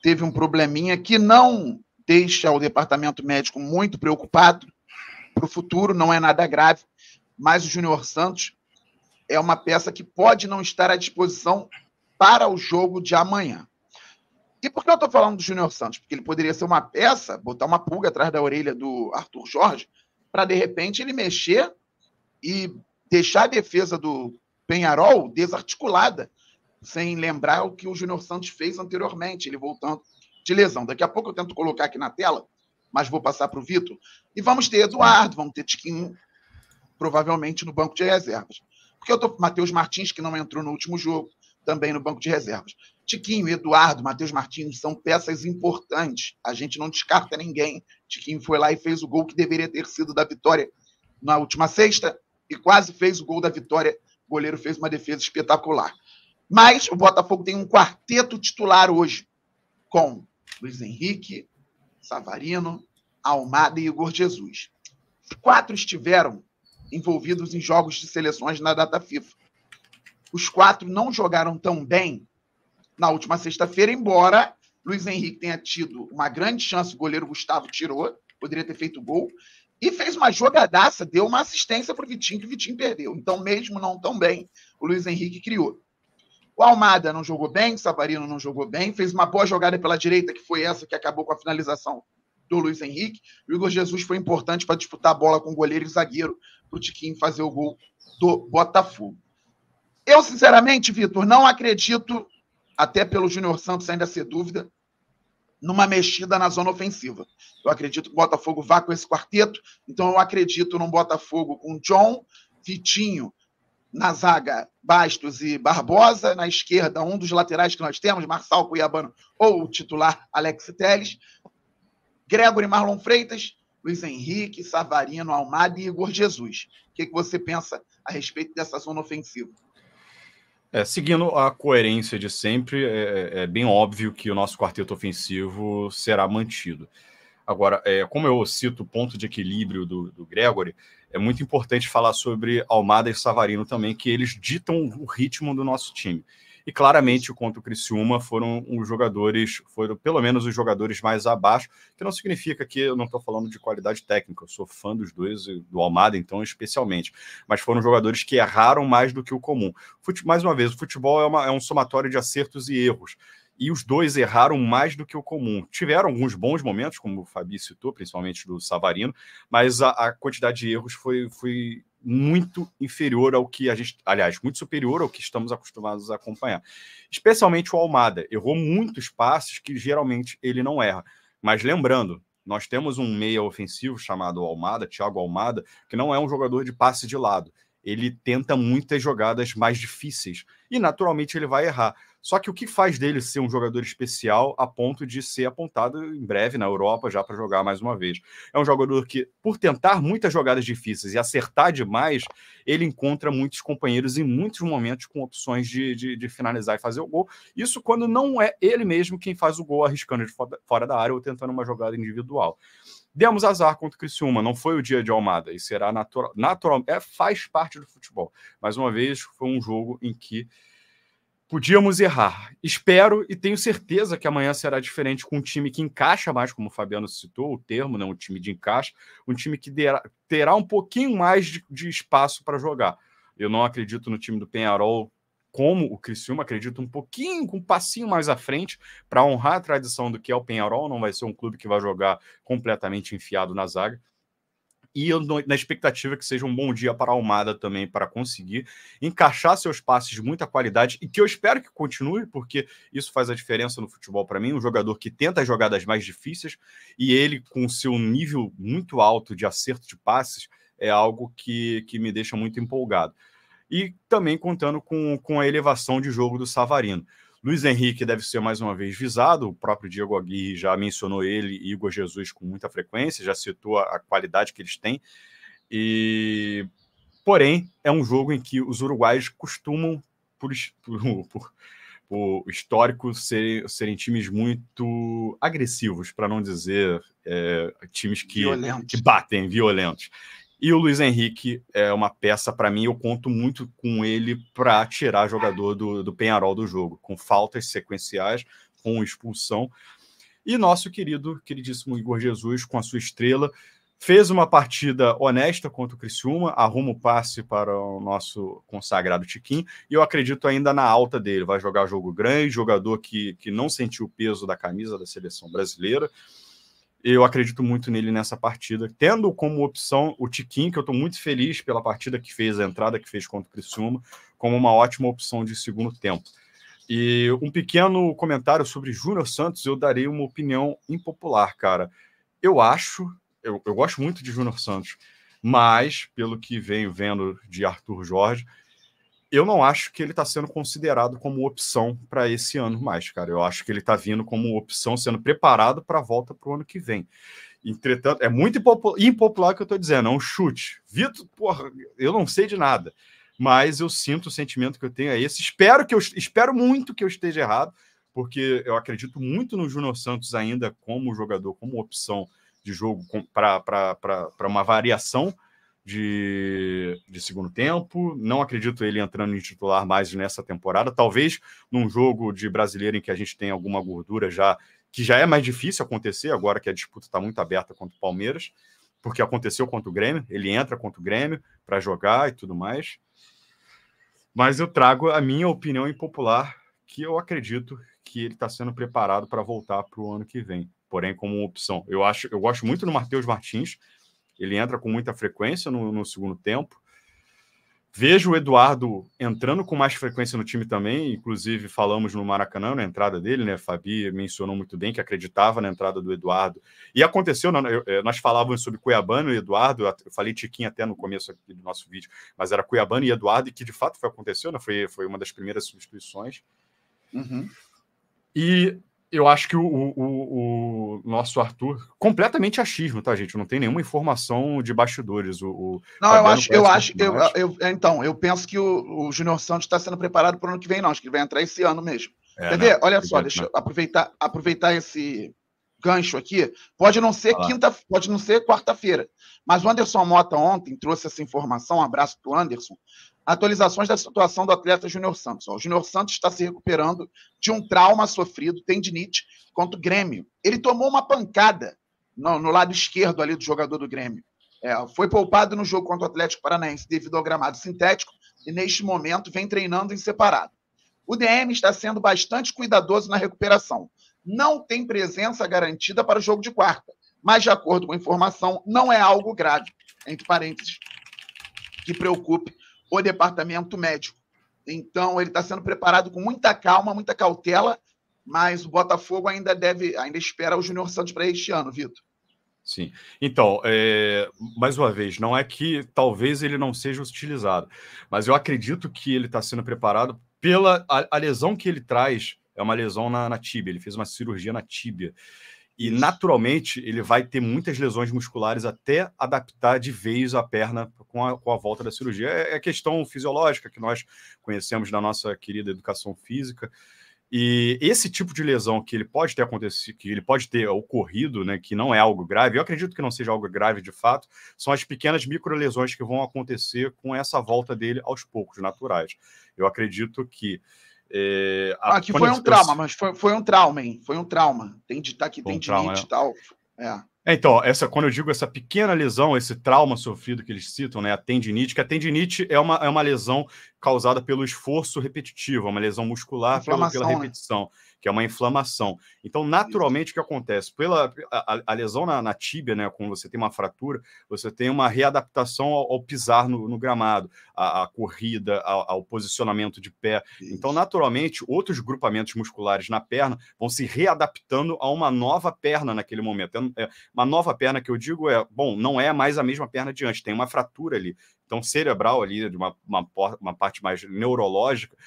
teve um probleminha que não deixa o departamento médico muito preocupado para o futuro, não é nada grave, mas o Júnior Santos é uma peça que pode não estar à disposição para o jogo de amanhã. E por que eu estou falando do Júnior Santos? Porque ele poderia ser uma peça, botar uma pulga atrás da orelha do Arthur Jorge, para, de repente, ele mexer e deixar a defesa do Peñarol desarticulada, sem lembrar o que o Júnior Santos fez anteriormente, ele voltando de lesão. Daqui a pouco eu tento colocar aqui na tela, mas vou passar para o Vitor. E vamos ter Eduardo, vamos ter Tiquinho, provavelmente no banco de reservas. Porque eu estou Matheus Martins, que não entrou no último jogo, também no banco de reservas. Tiquinho, Eduardo, Matheus Martins são peças importantes. A gente não descarta ninguém. Tiquinho foi lá e fez o gol que deveria ter sido da vitória na última sexta e quase fez o gol da vitória. O goleiro fez uma defesa espetacular. Mas o Botafogo tem um quarteto titular hoje, com Luiz Henrique, Savarino, Almada e Igor Jesus. Os 4 estiveram envolvidos em jogos de seleções na data FIFA. Os 4 não jogaram tão bem na última sexta-feira, embora Luiz Henrique tenha tido uma grande chance, o goleiro Gustavo tirou, poderia ter feito gol, e fez uma jogadaça, deu uma assistência para o Vitinho, que o Vitinho perdeu. Então, mesmo não tão bem, o Luiz Henrique criou. O Almada não jogou bem, o Savarino não jogou bem, fez uma boa jogada pela direita, que foi essa que acabou com a finalização do Luiz Henrique. O Igor Jesus foi importante para disputar a bola com o goleiro e o zagueiro para o Tiquinho fazer o gol do Botafogo. Eu, sinceramente, Vitor, não acredito, até pelo Júnior Santos ainda ser dúvida, numa mexida na zona ofensiva. Eu acredito que o Botafogo vá com esse quarteto, então eu acredito num Botafogo com John, Vitinho, na zaga, Bastos e Barbosa, na esquerda, um dos laterais que nós temos, Marçal Cuiabano ou o titular Alex Telles, Gregory, Marlon Freitas, Luiz Henrique, Savarino, Almada e Igor Jesus. O que você pensa a respeito dessa zona ofensiva? Seguindo a coerência de sempre, é bem óbvio que o nosso quarteto ofensivo será mantido. Agora, como eu cito o ponto de equilíbrio do Gregory, é muito importante falar sobre Almada e Savarino também, que eles ditam o ritmo do nosso time. E claramente, contra o Criciúma, foram pelo menos os jogadores mais abaixo, que não significa que eu não estou falando de qualidade técnica, eu sou fã dos dois, do Almada, então, especialmente. Mas foram jogadores que erraram mais do que o comum. Mais uma vez, o futebol é um somatório de acertos e erros. E os dois erraram mais do que o comum. Tiveram alguns bons momentos, como o Fabi citou, principalmente do Savarino, mas a quantidade de erros foi muito inferior ao que a gente... Aliás, muito superior ao que estamos acostumados a acompanhar. Especialmente o Almada. Errou muitos passes que geralmente ele não erra. Mas lembrando, nós temos um meia ofensivo chamado Almada, Thiago Almada, que não é um jogador de passe de lado. Ele tenta muitas jogadas mais difíceis. E, naturalmente, ele vai errar. Só que o que faz dele ser um jogador especial a ponto de ser apontado em breve na Europa já para jogar mais uma vez? É um jogador que, por tentar muitas jogadas difíceis e acertar demais, ele encontra muitos companheiros em muitos momentos com opções de finalizar e fazer o gol. Isso quando não é ele mesmo quem faz o gol arriscando de fora da área ou tentando uma jogada individual. Demos azar contra o Criciúma, não foi o dia de Almada, e será natural, faz parte do futebol. Mais uma vez, foi um jogo em que podíamos errar. Espero e tenho certeza que amanhã será diferente, com um time que encaixa mais, como o Fabiano citou o termo, né? Um time de encaixe, um time que terá um pouquinho mais de espaço para jogar. Eu não acredito no time do Peñarol como o Criciúma, acredito com um passinho mais à frente para honrar a tradição do que é o Peñarol. Não vai ser um clube que vai jogar completamente enfiado na zaga. E eu na expectativa que seja um bom dia para a Almada também, para conseguir encaixar seus passes de muita qualidade, e que eu espero que continue, porque isso faz a diferença no futebol para mim, um jogador que tenta as jogadas mais difíceis, e ele, com seu nível muito alto de acerto de passes, é algo que me deixa muito empolgado. E também contando com a elevação de jogo do Savarino. Luiz Henrique deve ser mais uma vez visado, o próprio Diego Aguirre já mencionou ele e Igor Jesus com muita frequência, já citou a qualidade que eles têm. Porém, é um jogo em que os uruguaios costumam, por histórico, serem times muito agressivos, para não dizer times que batem, violentos. E o Luiz Henrique é uma peça, para mim, eu conto muito com ele para tirar jogador do Peñarol do jogo, com faltas sequenciais, com expulsão. E nosso queridíssimo Igor Jesus, com a sua estrela, fez uma partida honesta contra o Criciúma, arruma o passe para o nosso consagrado Tiquinho, e eu acredito ainda na alta dele. Vai jogar jogo grande, jogador que não sentiu o peso da camisa da seleção brasileira. Eu acredito muito nele nessa partida, tendo como opção o Tiquinho, que eu estou muito feliz pela partida que fez, a entrada que fez contra o Criciúma, como uma ótima opção de segundo tempo. E um pequeno comentário sobre Júnior Santos, eu darei uma opinião impopular, cara. Eu gosto muito de Júnior Santos, mas, pelo que venho vendo de Arthur Jorge, eu não acho que ele está sendo considerado como opção para esse ano mais, cara. Eu acho que ele está vindo como opção, sendo preparado para a volta para o ano que vem. Entretanto, é muito impopular o que eu estou dizendo, é um chute. Vitor, porra, eu não sei de nada, mas eu sinto o sentimento que eu tenho é esse. Espero muito que eu esteja errado, porque eu acredito muito no Júnior Santos ainda como jogador, como opção de jogo para uma variação de segundo tempo. Não acredito ele entrando em titular mais nessa temporada, talvez num jogo de brasileiro em que a gente tem alguma gordura já, que já é mais difícil acontecer agora que a disputa está muito aberta contra o Palmeiras, porque aconteceu contra o Grêmio, ele entra contra o Grêmio para jogar e tudo mais. Mas eu trago a minha opinião impopular, que eu acredito que ele está sendo preparado para voltar para o ano que vem, porém como opção. Eu gosto muito do Matheus Martins, ele entra com muita frequência no segundo tempo, Vejo o Eduardo entrando com mais frequência no time também, inclusive falamos no Maracanã, na entrada dele, né? Fabi mencionou muito bem que acreditava na entrada do Eduardo. E aconteceu, nós falávamos sobre Cuiabano e Eduardo, eu falei Tiquinho até no começo aqui do nosso vídeo, mas era Cuiabano e Eduardo, e que de fato aconteceu, né? Foi uma das primeiras substituições. Uhum. E eu acho que o nosso Arthur, completamente achismo, tá, gente? Não tem nenhuma informação de bastidores. Não, eu penso que o Júnior Santos está sendo preparado para o ano que vem, não. Acho que ele vai entrar esse ano mesmo. Quer ver? Olha só, deixa eu aproveitar esse gancho aqui. Pode não ser pode não ser quarta-feira, mas o Anderson Mota ontem trouxe essa informação, um abraço para o Anderson, atualizações da situação do atleta Júnior Santos. O Júnior Santos está se recuperando de um trauma sofrido, tendinite, contra o Grêmio. Ele tomou uma pancada no lado esquerdo ali do jogador do Grêmio. Foi poupado no jogo contra o Atlético Paranaense devido ao gramado sintético e, neste momento, vem treinando em separado. O DM está sendo bastante cuidadoso na recuperação. Não tem presença garantida para o jogo de quarta, mas, de acordo com a informação, não é algo grave, entre parênteses, que preocupe o departamento médico. Então, ele está sendo preparado com muita calma, muita cautela, mas o Botafogo ainda espera o Júnior Santos para este ano, Vitor. Sim. Então, mais uma vez, não é que talvez ele não seja utilizado, mas eu acredito que ele está sendo preparado pela a lesão que ele traz, é uma lesão na tíbia, ele fez uma cirurgia na tíbia. E, naturalmente, ele vai ter muitas lesões musculares até adaptar de vez a perna com a volta da cirurgia. É questão fisiológica que nós conhecemos da nossa querida educação física. E esse tipo de lesão que ele pode ter acontecido, que ele pode ter ocorrido, né, que não é algo grave, eu acredito que não seja algo grave de fato, são as pequenas microlesões que vão acontecer com essa volta dele aos poucos, naturais. Eu acredito que aqui foi um trauma, mas foi um trauma, hein? Foi um trauma. Tem de estar aqui, tem tendinite e tal. Então, quando eu digo essa pequena lesão, esse trauma sofrido que eles citam, né, a tendinite, que a tendinite é uma lesão causada pelo esforço repetitivo, é uma lesão muscular pela repetição, né? Que é uma inflamação. Então, naturalmente, o que acontece? A lesão na tíbia, né, quando você tem uma fratura, você tem uma readaptação ao pisar no gramado, a corrida, ao posicionamento de pé. Isso. Então, naturalmente, outros grupamentos musculares na perna vão se readaptando a uma nova perna naquele momento. Uma nova perna que eu digo não é mais a mesma perna de antes, tem uma fratura ali. Então, cerebral ali, de uma parte mais neurológica,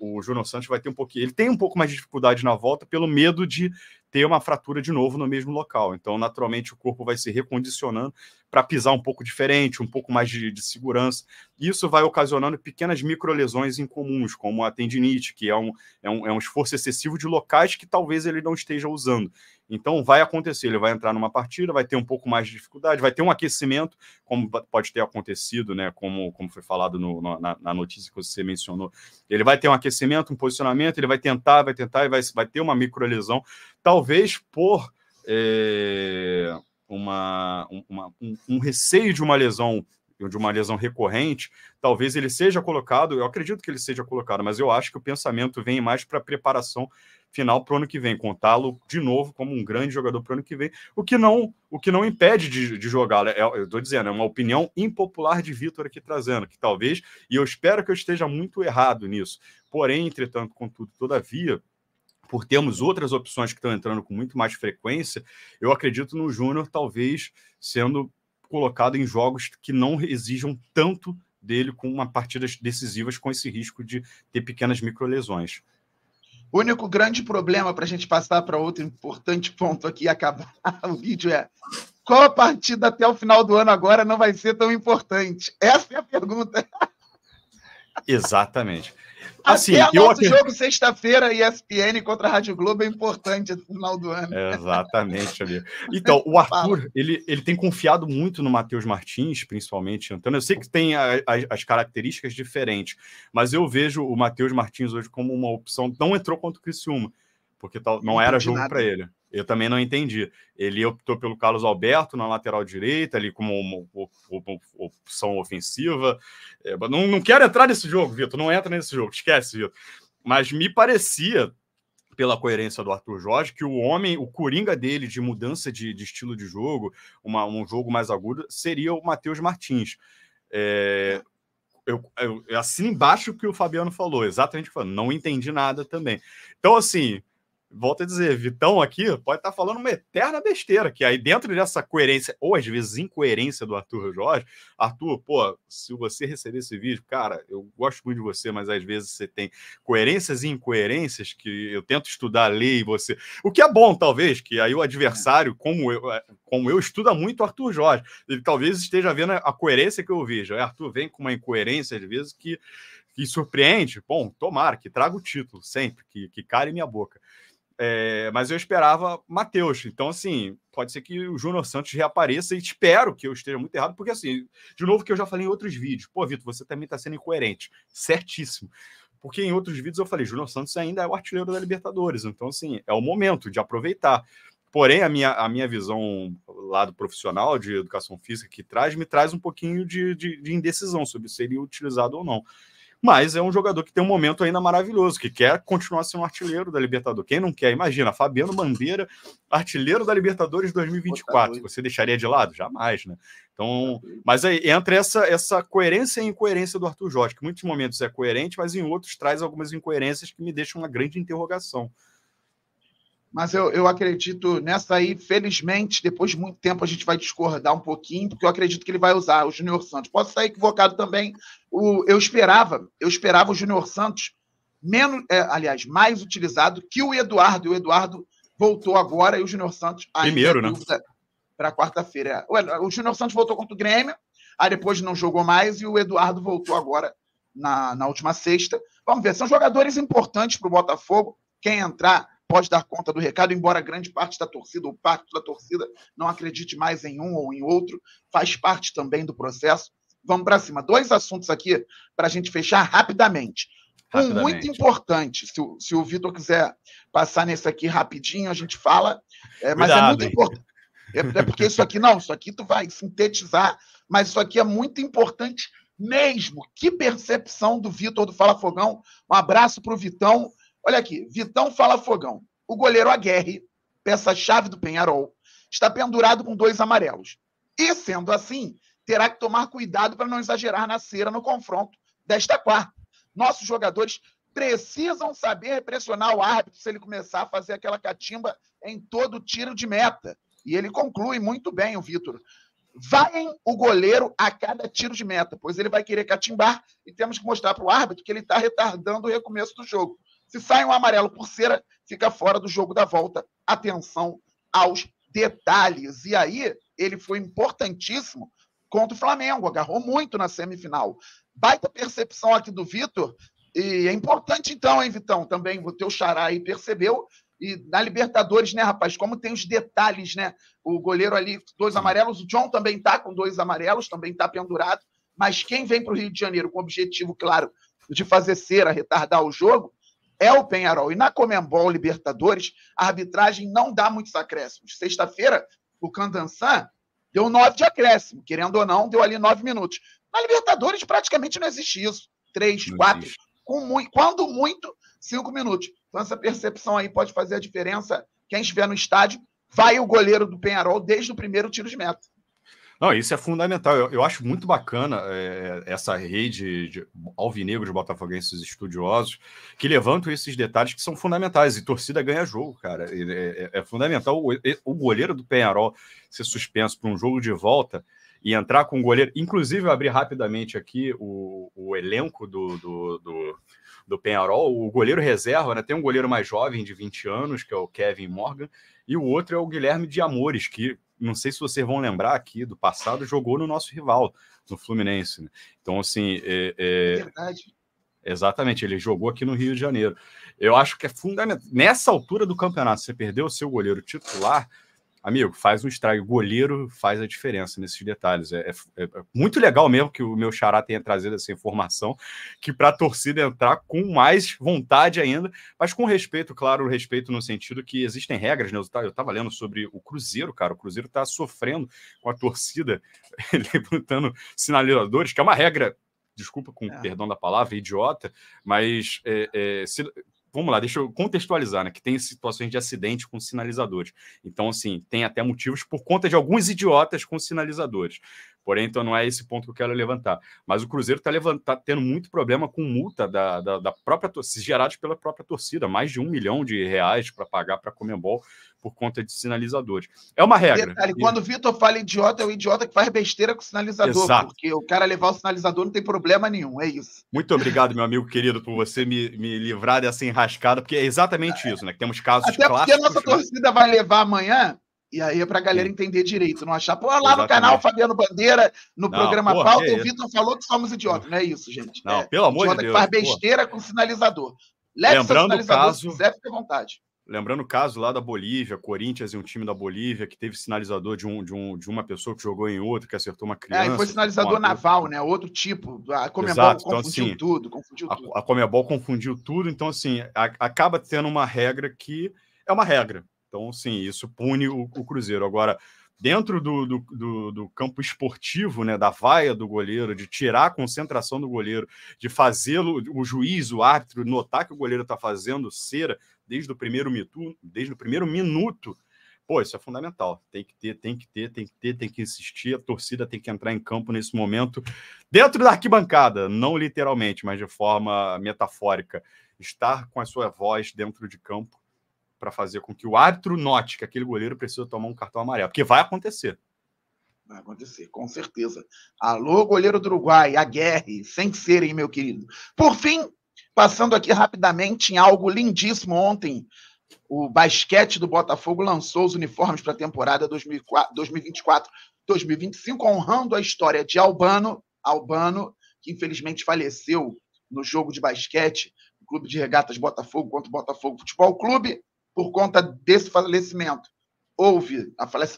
o Júnior Santos vai ter um pouquinho... Ele tem um pouco mais de dificuldade na volta pelo medo de ter uma fratura de novo no mesmo local. Então, naturalmente, o corpo vai se recondicionando para pisar um pouco diferente, um pouco mais de segurança. Isso vai ocasionando pequenas microlesões incomuns, como a tendinite, que é um esforço excessivo de locais que talvez ele não esteja usando. Então, vai acontecer, ele vai entrar numa partida, vai ter um pouco mais de dificuldade, vai ter um aquecimento, como pode ter acontecido, né, como foi falado na notícia que você mencionou. Ele vai ter um aquecimento, um posicionamento, ele vai tentar e vai ter uma microlesão, talvez por um receio de uma lesão recorrente, talvez ele seja colocado, eu acredito que ele seja colocado, mas eu acho que o pensamento vem mais para a preparação final para o ano que vem, contá-lo de novo como um grande jogador para o ano que vem, o que não impede de jogá-lo. Eu estou dizendo, é uma opinião impopular de Vitor aqui trazendo, que talvez, e eu espero que eu esteja muito errado nisso, porém, entretanto, contudo, todavia, por termos outras opções que estão entrando com muito mais frequência, eu acredito no Júnior talvez sendo colocado em jogos que não exijam tanto dele com uma partidas decisivas com esse risco de ter pequenas microlesões. O único grande problema para a gente passar para outro importante ponto aqui e acabar o vídeo qual a partida até o final do ano agora não vai ser tão importante? Essa é a pergunta. Exatamente. Assim, nosso jogo sexta-feira, ESPN contra a Rádio Globo, é importante no final do ano. Exatamente, amigo. Então, o Arthur, ele tem confiado muito no Matheus Martins, principalmente. Então, eu sei que tem as características diferentes, mas eu vejo o Matheus Martins hoje como uma opção. Não entrou contra o Criciúma, porque não era jogo para ele. Eu também não entendi. Ele optou pelo Carlos Alberto na lateral direita, ali como uma opção ofensiva. Não quero entrar nesse jogo, Vitor. Não entra nesse jogo, esquece, Vitor. Mas me parecia, pela coerência do Arthur Jorge, que o coringa dele de mudança de estilo de jogo, um jogo mais agudo, seria o Matheus Martins. eu assino embaixo o que o Fabiano falou, exatamente o que falou, não entendi nada também. Então, assim, volto a dizer, Vitão aqui pode estar falando uma eterna besteira, que aí dentro dessa coerência, ou às vezes incoerência do Arthur Jorge, Arthur, pô, se você receber esse vídeo, cara, eu gosto muito de você, mas às vezes você tem coerências e incoerências que eu tento estudar a lei e você... O que é bom, talvez, que aí o adversário, como eu estudo muito o Arthur Jorge, ele talvez esteja vendo a coerência que eu vejo. Aí Arthur vem com uma incoerência, às vezes, que surpreende. Bom, tomara, que traga o título sempre, que cale minha boca. Mas eu esperava Matheus. Então, assim, pode ser que o Júnior Santos reapareça e espero que eu esteja muito errado, porque, assim, de novo, que eu já falei em outros vídeos. Pô, Vitor, você também está sendo incoerente. Certíssimo. Porque em outros vídeos eu falei, Júnior Santos ainda é o artilheiro da Libertadores. Então, assim, é o momento de aproveitar. Porém, a minha visão lado profissional de educação física que me traz um pouquinho de indecisão sobre se ele é utilizado ou não. Mas é um jogador que tem um momento ainda maravilhoso, que quer continuar sendo artilheiro da Libertadores. Quem não quer? Imagina, Fabiano Bandeira, artilheiro da Libertadores 2024. Você deixaria de lado? Jamais, né? Então, mas aí entra essa coerência e incoerência do Arthur Jorge, que em muitos momentos é coerente, mas em outros traz algumas incoerências que me deixam uma grande interrogação. Mas eu acredito nessa aí, felizmente, depois de muito tempo a gente vai discordar um pouquinho, porque eu acredito que ele vai usar o Júnior Santos. Posso estar equivocado também. Eu esperava o Júnior Santos mais utilizado que o Eduardo. O Eduardo voltou agora e o Júnior Santos ainda né? Para quarta-feira. O Júnior Santos voltou contra o Grêmio, aí depois não jogou mais e o Eduardo voltou agora na última sexta. Vamos ver, são jogadores importantes para o Botafogo. Quem entrar pode dar conta do recado, embora grande parte da torcida, o pacto da torcida, não acredite mais em um ou em outro, faz parte também do processo. Vamos para cima. 2 assuntos aqui para a gente fechar rapidamente. Um muito importante, se o Vitor quiser passar nesse aqui rapidinho, a gente fala, mas é muito importante. É porque isso aqui tu vai sintetizar, mas isso aqui é muito importante mesmo. Que percepção do Vitor do Fala Fogão. Um abraço para o Vitão. Olha aqui, Vitão Fala Fogão. O goleiro Aguerre, peça-chave do Peñarol, está pendurado com 2 amarelos. E, sendo assim, terá que tomar cuidado para não exagerar na cera no confronto desta quarta. Nossos jogadores precisam saber pressionar o árbitro se ele começar a fazer aquela catimba em todo tiro de meta. E ele conclui muito bem, o Vitor. Vaiem o goleiro a cada tiro de meta, pois ele vai querer catimbar e temos que mostrar para o árbitro que ele está retardando o recomeço do jogo. Se sai um amarelo por cera, fica fora do jogo da volta. Atenção aos detalhes. E aí, ele foi importantíssimo contra o Flamengo, agarrou muito na semifinal. Baita percepção aqui do Vitor, e é importante então, hein, Vitão, também o teu xará aí percebeu, e na Libertadores, né, rapaz, como tem os detalhes, né, o goleiro ali, 2 amarelos, o John também tá com 2 amarelos, também tá pendurado, mas quem vem para o Rio de Janeiro com o objetivo, claro, de fazer cera, retardar o jogo, é o Peñarol. E na Conmebol Libertadores, a arbitragem não dá muitos acréscimos. Sexta-feira, o Candançan deu 9 de acréscimo. Querendo ou não, deu ali 9 minutos. Na Libertadores, praticamente não existe isso. 3, 4, quando muito, 5 minutos. Então, essa percepção aí pode fazer a diferença. Quem estiver no estádio, vai o goleiro do Peñarol desde o primeiro tiro de meta. Não, isso é fundamental. Eu acho muito bacana essa rede de alvinegros botafoguenses estudiosos que levantam esses detalhes que são fundamentais. E torcida ganha jogo, cara. É fundamental o goleiro do Peñarol ser suspenso para um jogo de volta e entrar com o goleiro. Inclusive, eu abri rapidamente aqui o elenco do Peñarol. O goleiro reserva, né? Tem um goleiro mais jovem, de 20 anos, que é o Kevin Morgan, e o outro é o Guilherme de Amores, que não sei se vocês vão lembrar aqui do passado, jogou no nosso rival, no Fluminense. Né? Então, assim... É verdade. Exatamente, ele jogou aqui no Rio de Janeiro. Eu acho que é fundamental. Nessa altura do campeonato, você perdeu o seu goleiro titular, amigo, faz um estrago. O goleiro faz a diferença nesses detalhes. É muito legal mesmo que o meu xará tenha trazido essa informação, que para a torcida entrar com mais vontade ainda, mas com respeito, claro, o respeito no sentido que existem regras, né? Eu estava lendo sobre o Cruzeiro, cara. O Cruzeiro está sofrendo com a torcida levantando sinalizadores, que é uma regra, desculpa com perdão da palavra, idiota, mas vamos lá, deixa eu contextualizar, né? Que tem situações de acidente com sinalizadores. Então, assim, tem até motivos por conta de alguns idiotas com sinalizadores. Porém, então não é esse ponto que eu quero levantar. Mas o Cruzeiro tá tendo muito problema com multa da própria torcida, gerados pela própria torcida, mais de R$1 milhão para pagar para a Conmebol por conta de sinalizadores. É uma regra. Detalhe, quando o Vitor fala idiota, é o idiota que faz besteira com o sinalizador. Exato. Porque o cara levar o sinalizador não tem problema nenhum, é isso. Muito obrigado, meu amigo querido, por você me livrar dessa enrascada, porque é exatamente isso, né? Que temos casos até clássicos. Até porque a nossa torcida vai levar amanhã, e aí é pra galera entender direito, não achar, pô, lá exatamente. No canal Fabiano Bandeira, no programa Pauta, o Vitor falou que somos idiotas. Não é isso, gente. Não, pelo amor de Deus. Que faz besteira com sinalizador. Leve seu sinalizador, se quiser, fique à vontade. Lembrando o caso lá da Bolívia, Corinthians e um time da Bolívia que teve sinalizador de uma pessoa que jogou em outro, que acertou uma criança. E foi sinalizador naval, né? Outro tipo. A Conmebol confundiu tudo. A Conmebol confundiu tudo. Então, assim, acaba tendo uma regra que é uma regra. Então, sim, isso pune o Cruzeiro. Agora, dentro do campo esportivo, né, da vaia do goleiro, de tirar a concentração do goleiro, de fazê-lo, o juiz, o árbitro, notar que o goleiro está fazendo cera desde o primeiro minuto, pô, isso é fundamental. Tem que insistir, a torcida tem que entrar em campo nesse momento, dentro da arquibancada, não literalmente, mas de forma metafórica, estar com a sua voz dentro de campo para fazer com que o árbitro note que aquele goleiro precisa tomar um cartão amarelo, porque vai acontecer. Vai acontecer, com certeza. Alô, goleiro do Uruguai, aguerre, sem ser, hein, meu querido. Por fim, passando aqui rapidamente em algo lindíssimo ontem, o basquete do Botafogo lançou os uniformes para a temporada 2024-2025, honrando a história de Albano, que infelizmente faleceu no jogo de basquete, no Clube de Regatas Botafogo contra o Botafogo Futebol Clube. Por conta desse falecimento, houve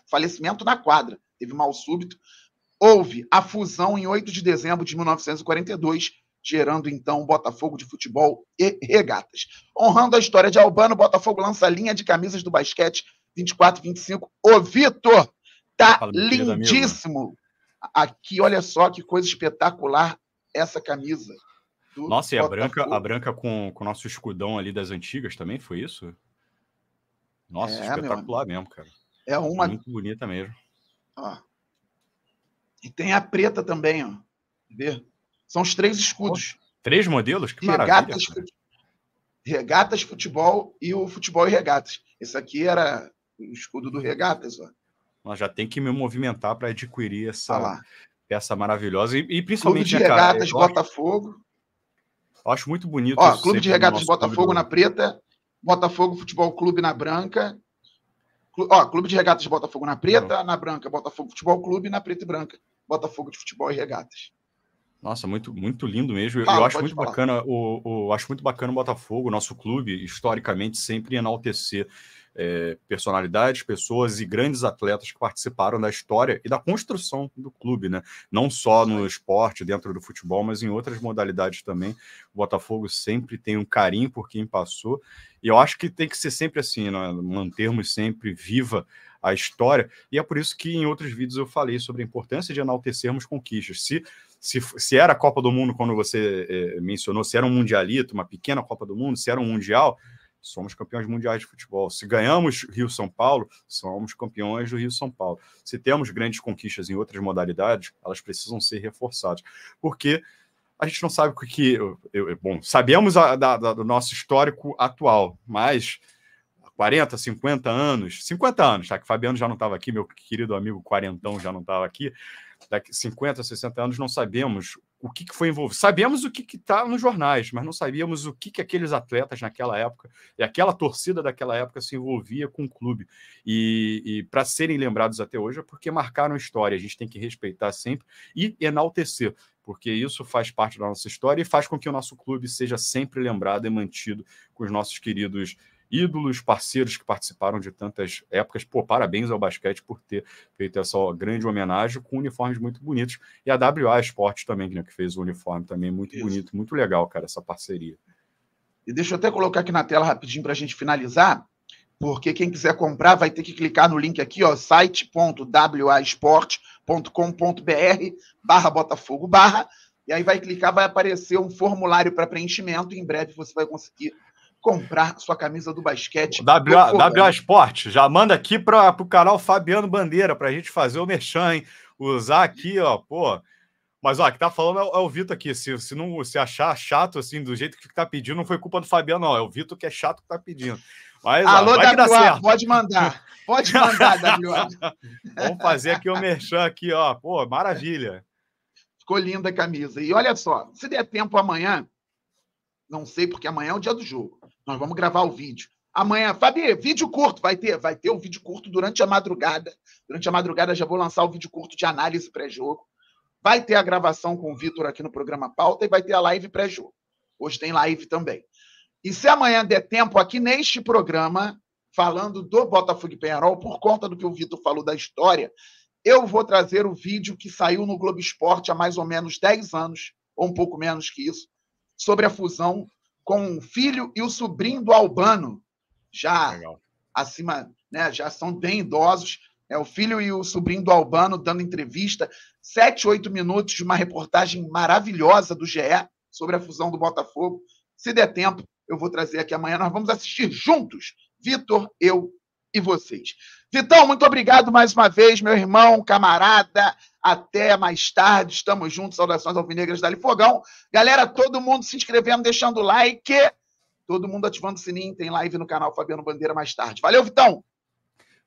falecimento na quadra, teve mal súbito, houve a fusão em 8 de dezembro de 1942, gerando, então, o Botafogo de Futebol e Regatas. Honrando a história de Albano, o Botafogo lança a linha de camisas do basquete 24-25. Ô, Vitor, tá lindíssimo. Aqui, olha só que coisa espetacular essa camisa. Nossa, e a branca com o nosso escudão ali das antigas também, foi isso? Nossa, espetacular mesmo, cara. É uma... Muito bonita mesmo. Ó. E tem a preta também, ó. Vê? São os 3 escudos. 3 modelos? Que maravilha. Regatas, futebol e o futebol e regatas. Esse aqui era o escudo do Regatas, ó. Nós já tem que me movimentar para adquirir essa peça maravilhosa. E principalmente... Clube de Regatas Botafogo. Eu acho muito bonito. Ó, Clube de Regatas Botafogo na preta, Botafogo Futebol Clube na branca. Ó, Clube de Regatas Botafogo na preta, na branca, Botafogo Futebol Clube, na preta e branca, Botafogo de Futebol e Regatas. Nossa, muito, muito lindo mesmo. Eu acho muito bacana acho muito bacana o Botafogo, nosso clube, historicamente, sempre enaltecer personalidades, pessoas e grandes atletas que participaram da história e da construção do clube, né? Não só no esporte, dentro do futebol, mas em outras modalidades também. O Botafogo sempre tem um carinho por quem passou, e eu acho que tem que ser sempre assim, né? Mantermos sempre viva a história, e é por isso que em outros vídeos eu falei sobre a importância de enaltecermos conquistas. Se era a Copa do Mundo, quando você mencionou, se era um mundialito, uma pequena Copa do Mundo, se era um mundial, somos campeões mundiais de futebol. Se ganhamos Rio-São Paulo, somos campeões do Rio-São Paulo. Se temos grandes conquistas em outras modalidades, elas precisam ser reforçadas. Porque a gente não sabe o que... Bom, sabemos do nosso histórico atual, mas 40, 50 anos, tá? Que o Fabiano já não estava aqui, meu querido amigo quarentão já não estava aqui, daqui 50, 60 anos não sabemos o que foi envolvido. Sabemos o que está nos jornais, mas não sabíamos o que aqueles atletas naquela época e aquela torcida daquela época se envolvia com o clube. E para serem lembrados até hoje é porque marcaram história. A gente tem que respeitar sempre e enaltecer, porque isso faz parte da nossa história e faz com que o nosso clube seja sempre lembrado e mantido com os nossos queridos ídolos, parceiros que participaram de tantas épocas. Pô, parabéns ao basquete por ter feito essa grande homenagem com uniformes muito bonitos. E a WA Esportes também, né, que fez o uniforme também muito bonito, muito legal, cara, essa parceria. E deixa eu até colocar aqui na tela rapidinho para a gente finalizar, porque quem quiser comprar vai ter que clicar no link aqui, ó, site.wasport.com.br/Botafogo/, e aí vai clicar, vai aparecer um formulário para preenchimento, e em breve você vai conseguir comprar sua camisa do basquete. WA Sport, já manda aqui para o canal Fabiano Bandeira, para a gente fazer o merchan, hein? usar aqui, ó, pô. Mas, ó, que tá falando é o Vitor aqui. Se não se achar chato, assim, do jeito que tá pedindo, não foi culpa do Fabiano, não. É o Vitor que é chato que tá pedindo. Mas, alô, ó, vai que dá certo. pode mandar. Pode mandar, WA. Vamos fazer aqui o merchan aqui, ó. Pô, maravilha. Ficou linda a camisa. E olha só, se der tempo amanhã, não sei, porque amanhã é o dia do jogo. Nós vamos gravar o vídeo. Amanhã, Fabi, vídeo curto, vai ter o vídeo curto durante a madrugada. Durante a madrugada já vou lançar o vídeo curto de análise pré-jogo. Vai ter a gravação com o Vitor aqui no programa Pauta e vai ter a live pré-jogo. Hoje tem live também. E se amanhã der tempo aqui neste programa, falando do Botafogo e Penharol, por conta do que o Vitor falou da história, eu vou trazer o vídeo que saiu no Globo Esporte há mais ou menos 10 anos, ou um pouco menos que isso, sobre a fusão com o filho e o sobrinho do Albano, já legal. Acima, né, já são bem idosos, o filho e o sobrinho do Albano dando entrevista, 7, 8 minutos de uma reportagem maravilhosa do GE sobre a fusão do Botafogo. Se der tempo, eu vou trazer aqui amanhã. Nós vamos assistir juntos, Vitor, eu e vocês. Vitão, muito obrigado mais uma vez, meu irmão, camarada. Até mais tarde. Estamos juntos. Saudações alvinegras Dali Fogão. Galera, todo mundo se inscrevendo, deixando o like. Todo mundo ativando o sininho. Tem live no canal Fabiano Bandeira mais tarde. Valeu, Vitão!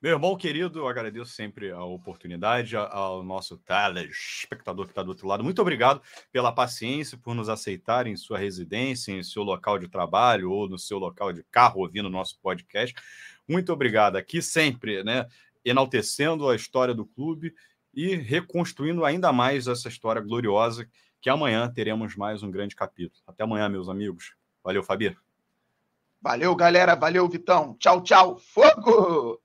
Meu irmão querido, eu agradeço sempre a oportunidade, ao nosso telespectador que está do outro lado. Muito obrigado pela paciência, por nos aceitar em sua residência, em seu local de trabalho ou no seu local de carro ouvindo o nosso podcast. Muito obrigado aqui sempre, né, enaltecendo a história do clube e reconstruindo ainda mais essa história gloriosa, que amanhã teremos mais um grande capítulo. Até amanhã, meus amigos. Valeu, Fabi. Valeu, galera. Valeu, Vitão. Tchau, tchau. Fogo!